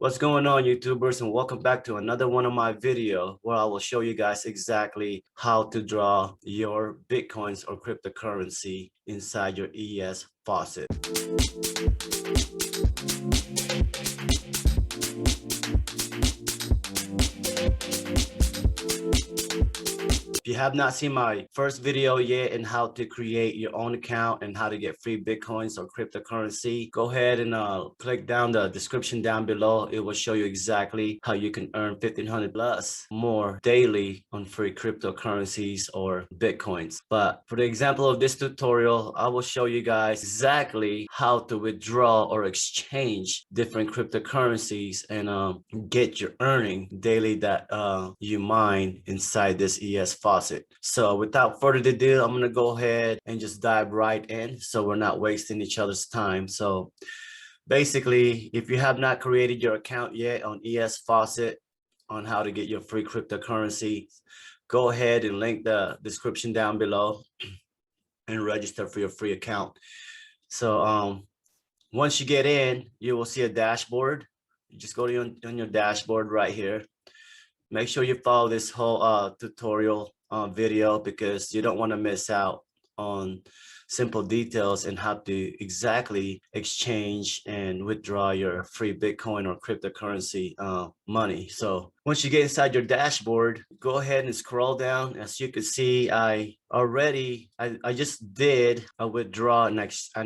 What's going on, YouTubers, and welcome back to another one of my videos where I will show you guys exactly how to draw your Bitcoins or cryptocurrency inside your ES Faucet. If you have not seen my first video yet on how to create your own account and how to get free Bitcoins or cryptocurrency, go ahead and click down the description down below. It will show you exactly how you can earn 1,500 plus more daily on free cryptocurrencies or Bitcoins. But for the example of this tutorial, I will show you guys exactly how to withdraw or exchange different cryptocurrencies and get your earning daily that you mine inside this ES Faucet. So without further ado, I'm going to go ahead and just dive right in so we're not wasting each other's time. So basically, if you have not created your account yet on ES Faucet on how to get your free cryptocurrency, go ahead and link the description down below and register for your free account. So once you get in, you will see a dashboard. You just go to on your dashboard right here. Make sure you follow this whole tutorial video because you don't want to miss out on simple details and how to exactly exchange and withdraw your free Bitcoin or cryptocurrency money. So once you get inside your dashboard, go ahead and scroll down. As you can see, I just did a withdraw and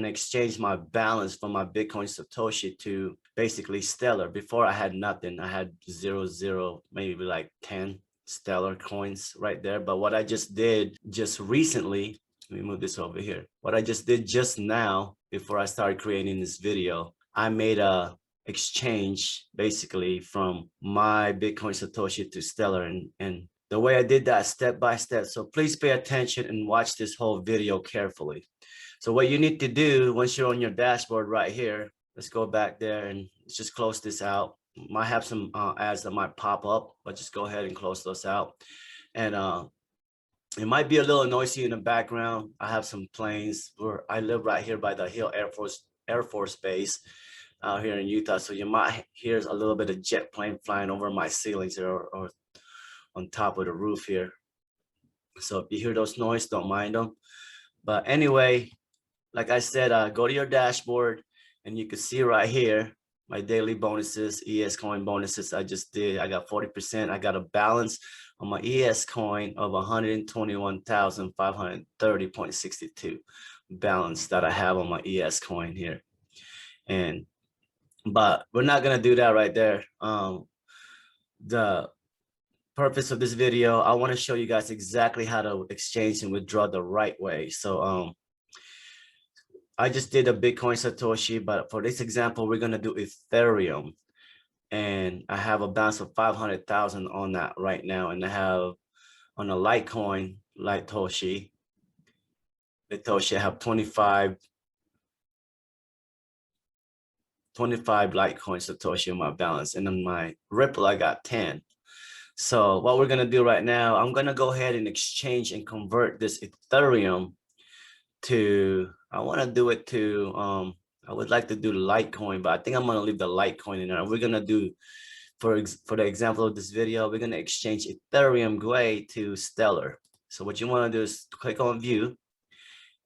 exchange my balance from my Bitcoin Satoshi to basically Stellar. Before I had nothing. I had 0, maybe like 10 Stellar coins right there. But what I just did just recently, let me move this over here. What I just did just now, before I started creating this video, I made a exchange basically from my Bitcoin Satoshi to Stellar, and the way I did that step by step. So please pay attention and watch this whole video carefully. So what you need to do once you're on your dashboard right here, let's go back there and let's just close this out. Might have some ads that might pop up, but just go ahead and close those out. And it might be a little noisy in the background. I have some planes where I live right here by the Hill Air Force Base out here in Utah. So you might hear a little bit of jet plane flying over my ceilings or on top of the roof here. So if you hear those noise, don't mind them. But anyway, like I said, go to your dashboard and you can see right here my daily bonuses, ES coin bonuses I just did. I got 40%. I got a balance on my ES coin of 121,530.62 balance that I have on my ES coin here. But we're not gonna do that right there. The purpose of this video, I want to show you guys exactly how to exchange and withdraw the right way. So I just did a Bitcoin Satoshi, but for this example, we're gonna do Ethereum. And I have a balance of 500,000 on that right now. And I have on a Litecoin, Litecoin, I have 25 Litecoin Satoshi in my balance. And on my Ripple, I got 10. So what we're gonna do right now, I'm gonna go ahead and exchange and convert this Ethereum to, I wanna do it to, I would like to do the Litecoin, but I think I'm gonna leave the Litecoin in there. We're gonna do, for the example of this video, we're gonna exchange Ethereum Gwei to Stellar. So what you wanna do is click on view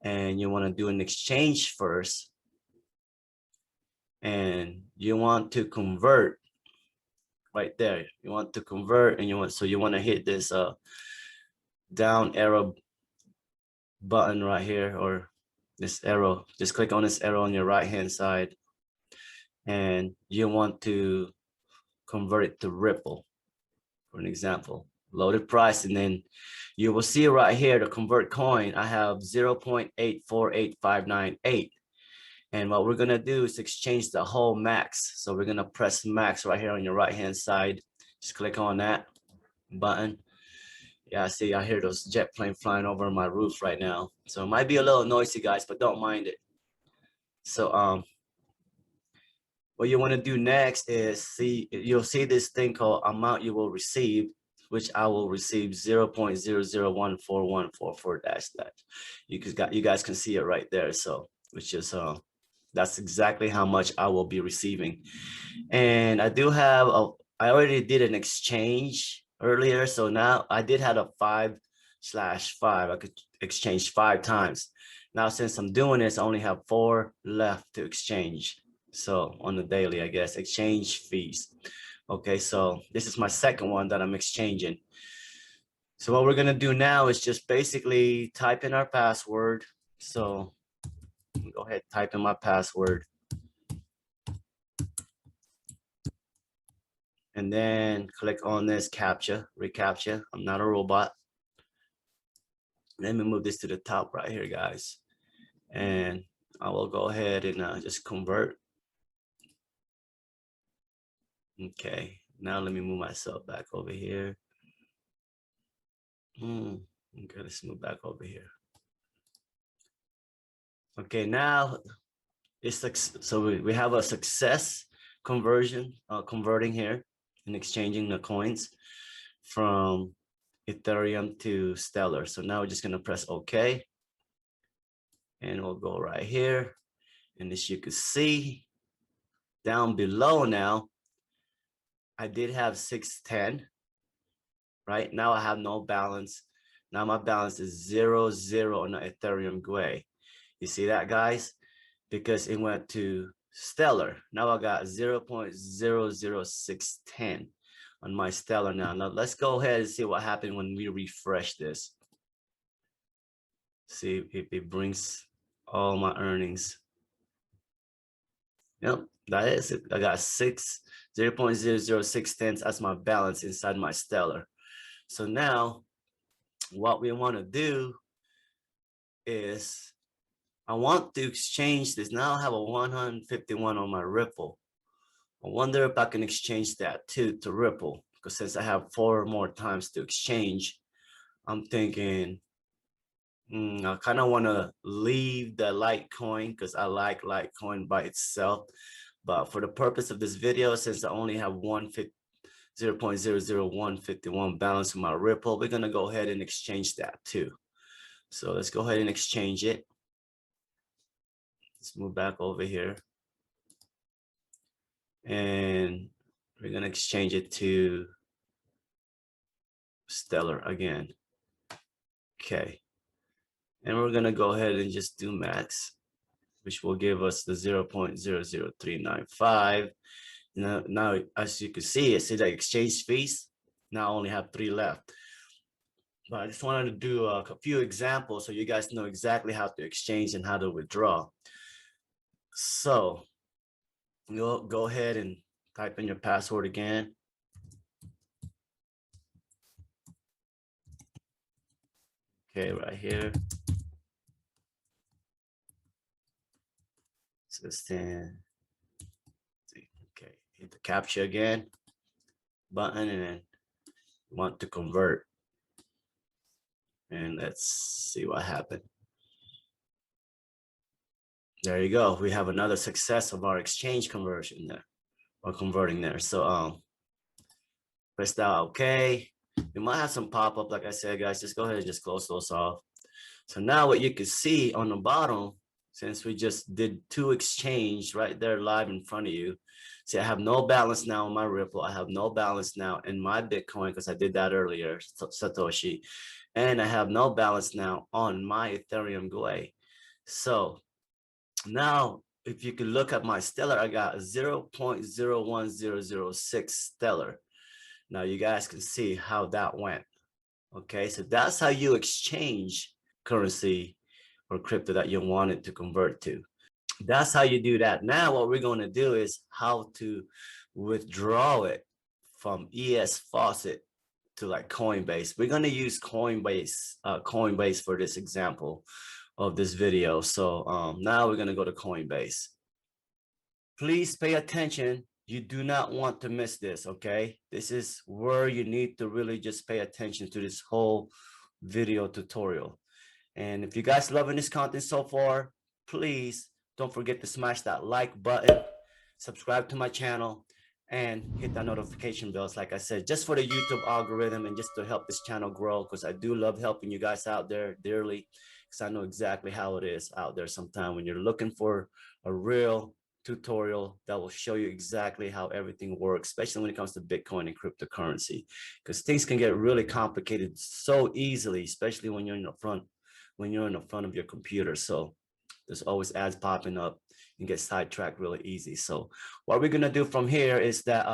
and you wanna do an exchange first. And you want to convert right there. You want to convert and you want to hit this down arrow button right here, or this arrow. Just click on this arrow on your right hand side and you want to convert it to Ripple, for an example, loaded price. And then you will see right here, to convert coin, I have 0.848598. And what we're gonna do is exchange the whole max. So we're gonna press max right here on your right hand side. Just click on that button. Yeah, see, I hear those jet plane flying over my roof right now. So it might be a little noisy, guys, but don't mind it. So what you want to do next is you'll see this thing called amount you will receive, which I will receive 0.00141444 dash. You guys can see it right there. So which is That's exactly how much I will be receiving. And I do have I already did an exchange earlier. So now I did have a 5/5. I could exchange 5 times. Now, since I'm doing this, I only have 4 left to exchange. So on the daily, I guess, exchange fees. Okay, so this is my second one that I'm exchanging. So what we're gonna do now is just basically type in our password. So go ahead, type in my password. And then click on this CAPTCHA, reCAPTCHA. I'm not a robot. Let me move this to the top right here, guys. And I will go ahead and just convert. Okay, now let me move myself back over here. Okay, let's move back over here. Okay, now it's so we have a success conversion, converting here and exchanging the coins from Ethereum to Stellar. So now we're just gonna press OK. And we'll go right here. And as you can see down below now, I did have 610, right? Now I have no balance. Now my balance is 0, 0 on the Ethereum GUI. You see that, guys? Because it went to Stellar. Now I got 0.00610 on my Stellar now. Now let's go ahead and see what happened when we refresh this. See if it brings all my earnings. Yep, that is it. I got 0.006 as my balance inside my Stellar. So now what we want to do is I want to exchange this. Now I have a 151 on my Ripple. I wonder if I can exchange that to Ripple, because since I have 4 more times to exchange, I'm thinking I kind of want to leave the Litecoin because I like Litecoin by itself. But for the purpose of this video, since I only have 0.00151 balance in my Ripple, we're going to go ahead and exchange that too. So let's go ahead and exchange it. Let's move back over here. And we're going to exchange it to Stellar again. Okay. And we're going to go ahead and just do max, which will give us the 0.00395. Now, as you can see, the exchange fees. Now I only have 3 left. But I just wanted to do a few examples so you guys know exactly how to exchange and how to withdraw. So you'll go ahead and type in your password again. Okay, right here. Assistant. Okay, hit the CAPTCHA again button, and then want to convert. And let's see what happened. There you go. We have another success of our exchange conversion there, or converting there. So press that OK. You might have some pop-up, like I said, guys. Just go ahead and just close those off. So now what you can see on the bottom, since we just did 2 exchange right there live in front of you. See, I have no balance now on my Ripple. I have no balance now in my Bitcoin because I did that earlier, Satoshi. And I have no balance now on my Ethereum GUI. So now, if you could look at my Stellar, I got 0.01006 Stellar. Now you guys can see how that went. Okay, so that's how you exchange currency or crypto that you wanted to convert to. That's how you do that. Now what we're going to do is how to withdraw it from Faucet to like Coinbase. We're going to use Coinbase for this example of this video. So now we're going to go to Coinbase. Please pay attention. You do not want to miss this, okay? This is where you need to really just pay attention to this whole video tutorial. And if you guys loving this content so far, please don't forget to smash that like button, subscribe to my channel, and hit that notification bell, like I said, just for the YouTube algorithm and just to help this channel grow, because I do love helping you guys out there dearly, because I know exactly how it is out there sometimes when you're looking for a real tutorial that will show you exactly how everything works, especially when it comes to Bitcoin and cryptocurrency, because things can get really complicated so easily, especially when you're in the front of your computer. So there's always ads popping up and get sidetracked really easy. So what we're gonna do from here is that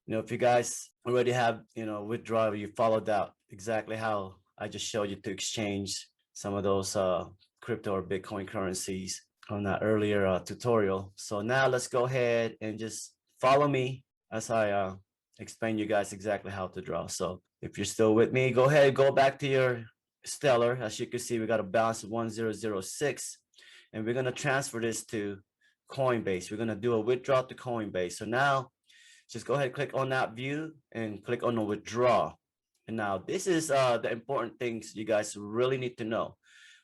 if you guys already have withdraw, you followed out exactly how I just showed you to exchange some of those crypto or Bitcoin currencies on that earlier tutorial. So now let's go ahead and just follow me as I explain you guys exactly how to draw. So if you're still with me, go ahead, go back to your Stellar. As you can see, we got a balance of 1006, and we're going to transfer this to Coinbase. We're going to do a withdrawal to Coinbase. So now just go ahead, click on that view and click on the withdraw. And now this is the important things you guys really need to know.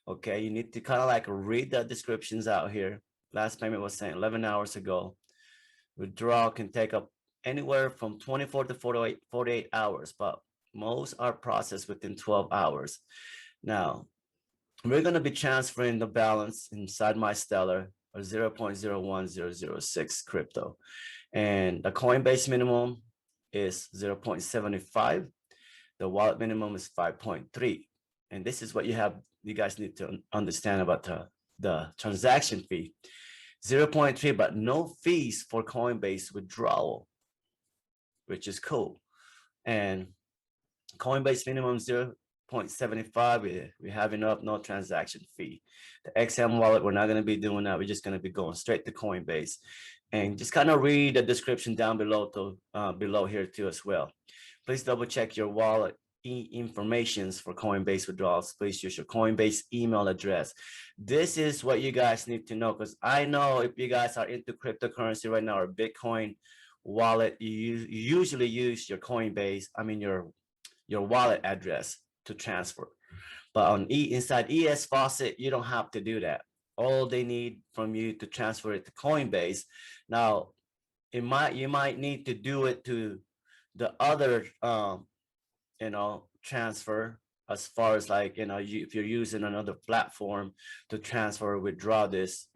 Okay, you need to kind of like read the descriptions out here. Last payment was sent 11 hours ago. Withdrawal can take up anywhere from 24 to 48 hours, but most are processed within 12 hours. Now, we're going to be transferring the balance inside my Stellar or 0.01006 crypto. And the Coinbase minimum is 0.75. The wallet minimum is 5.3. And this is what you guys need to understand about the transaction fee. 0.3, but no fees for Coinbase withdrawal, which is cool. And Coinbase minimum 0.75. We have enough, no transaction fee. The XM wallet, we're not going to be doing that. We're just going to be going straight to Coinbase. And just kind of read the description down below below here too as well. Please double check your wallet informations for Coinbase withdrawals. Please use your Coinbase email address. This is what you guys need to know, because I know if you guys are into cryptocurrency right now or Bitcoin wallet, you usually use your Coinbase, your wallet address to transfer. But on inside ES Faucet, you don't have to do that. All they need from you to transfer it to Coinbase. Now, you might need to do it to the other transfer, as far as like if you're using another platform to transfer or withdraw this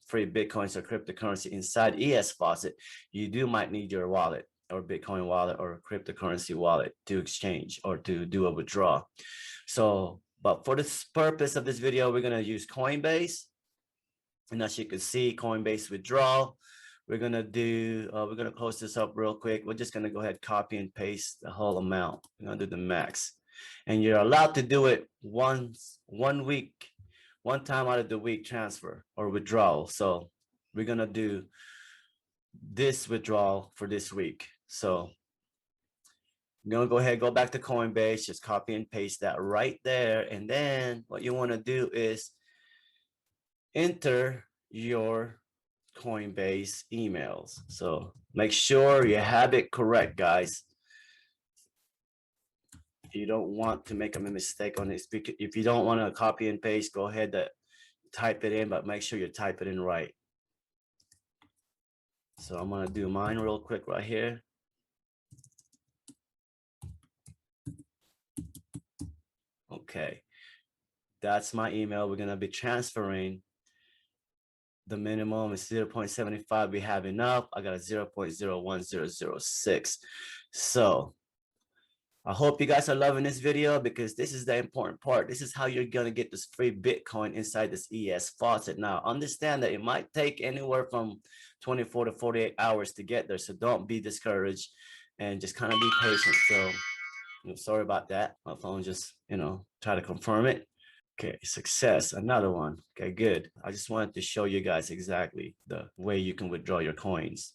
free Bitcoins or cryptocurrency inside ES Faucet, you might need your wallet or Bitcoin wallet or cryptocurrency wallet to exchange or to do a withdrawal. So but for this purpose of this video, we're going to use Coinbase. And as you can see, Coinbase withdrawal, we're going to close this up real quick. We're just going to go ahead, copy and paste the whole amount. We're going to do the max. And you're allowed to do it one time out of the week transfer or withdrawal. So we're going to do this withdrawal for this week. So I'm going to go ahead, go back to Coinbase, just copy and paste that right there. And then what you want to do is enter your Coinbase emails. So make sure you have it correct, guys. You don't want to make a mistake on this. If you don't want to copy and paste, go ahead and type it in, but make sure you type it in right. So I'm going to do mine real quick right here. Okay, that's my email. We're going to be transferring. The minimum is 0.75. We have enough. I got a 0.01006. So I hope you guys are loving this video, because this is the important part. This is how you're going to get this free Bitcoin inside this ES Faucet. Now, understand that it might take anywhere from 24 to 48 hours to get there. So don't be discouraged and just kind of be patient. So sorry about that. My phone just, try to confirm it. Okay, success, another one. Okay, good. I just wanted to show you guys exactly the way you can withdraw your coins.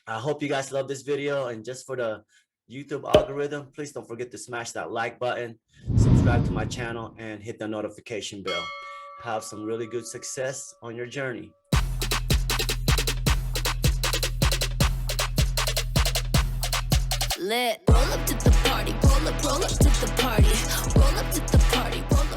I hope you guys love this video, and just for the YouTube algorithm, please don't forget to smash that like button, subscribe to my channel, and hit the notification bell. Have some really good success on your journey. Lit. Roll up to the party, roll up to the party, roll up to the party, roll